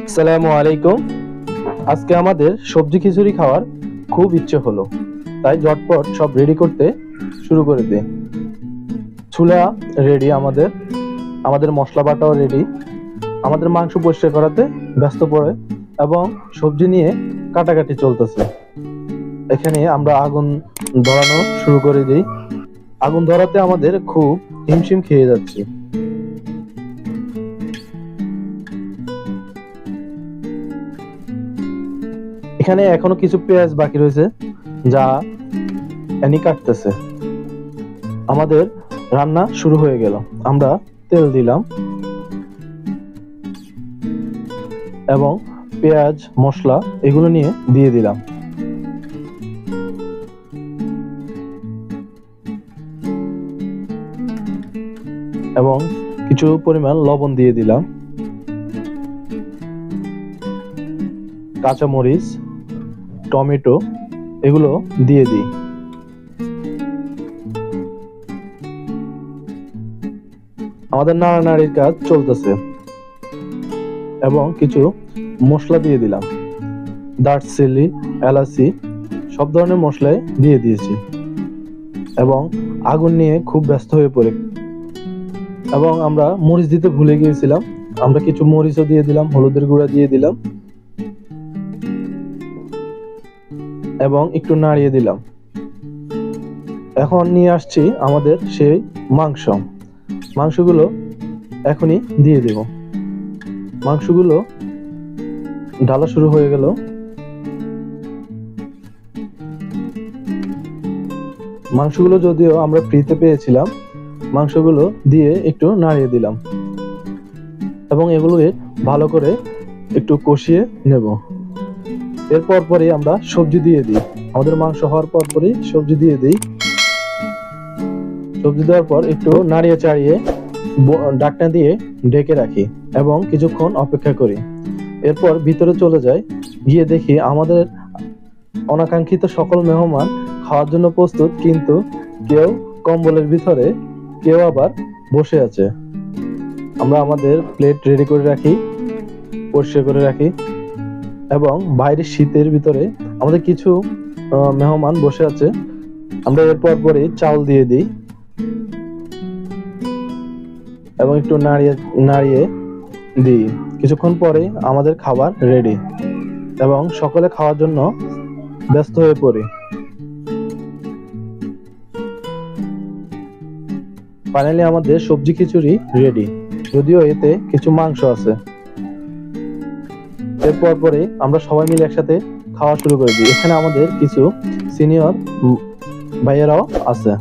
আসসালামু আলাইকুম। আজকে আমাদের সবজি খিচুড়ি খাওয়ার খুব ইচ্ছে হলো, তাই ঝটপট সব রেডি করতে শুরু করে দিই। চুলা রেডি, আমাদের মশলা বাটাও রেডি, আমাদের মাংস পরিষ্কার করাতে ব্যস্ত পড়ে এবং সবজি নিয়ে কাটাকাটি চলতেছে। এখানে আমরা আগুন ধরানো শুরু করে দিই। আগুন ধরাতে আমাদের খুব হিমশিম খেয়ে যাচ্ছে। এখানে এখনো কিছু পেঁয়াজ বাকি রয়েছে, যা এনি কাটতেছে। আমাদের রান্না শুরু হয়ে গেল। আমরা তেল দিলাম এবং পেঁয়াজ মশলা এগুলো নিয়ে দিয়ে দিলাম। এবং কিছু পরিমাণ লবণ দিয়ে দিলাম, কাঁচামরিচ, টমেটো এগুলো দিয়ে দিই। আমাদের নাড়ানাড়ির কাজ চলতেছে এবং কিছু মশলা দিয়ে দিলাম, দারচিনি, এলাচি সব ধরনের মশলাই দিয়ে দিয়েছি এবং আগুন নিয়ে খুব ব্যস্ত হয়ে পড়ে। এবং আমরা মরিচ দিতে ভুলে গিয়েছিলাম, আমরা কিছু মরিচও দিয়ে দিলাম, হলুদের গুঁড়া দিয়ে দিলাম এবং একটু নাড়িয়ে দিলাম। এখন নিয়ে আসছি আমাদের সেই মাংসগুলো এখনই দিয়ে দেব। মাংসগুলো ঢালা শুরু হয়ে গেল। মাংসগুলো যদিও আমরা ফ্রিতে পেয়েছিলাম, মাংসগুলো দিয়ে একটু নাড়িয়ে দিলাম এবং এগুলোকে ভালো করে একটু কষিয়ে নেব। এরপর পরই আমরা সবজি দিয়ে দিই। আমাদের মাংস হওয়ার পরই সবজি দিয়ে দিই। সবজি দেওয়ার পর একটু নাড়িয়ে চাড়িয়ে ঢাকনা দিয়ে ঢেকে রাখি এবং কিছুক্ষণ অপেক্ষা করি। এরপর ভিতরে চলে যাই, গিয়ে দেখি আমাদের অনাকাঙ্ক্ষিত সকল মেহমান খাওয়ার জন্য প্রস্তুত, কিন্তু কেউ কম্বলের ভিতরে, কেউ আবার বসে আছে। আমরা আমাদের প্লেট রেডি করে রাখি, পরিষ্কার করে রাখি এবং বাইরে শীতের ভিতরে আমাদের কিছু মেহমান বসে আছে। আমরা এরপর পরে চাউল দিয়ে দিই এবং একটু নাড়িয়ে দিই। কিছুক্ষণ পরে আমাদের খাবার রেডি এবং সকলে খাওয়ার জন্য ব্যস্ত হয়ে পড়ি। ফাইনালি আমাদের সবজি খিচুড়ি রেডি, যদিও এতে কিছু মাংস আছে। এরপর পরে আমরা সবাই মিলে একসাথে খাওয়া শুরু করে দিই। এখানে আমাদের কিছু সিনিয়র ভাইয়েরাও আছে।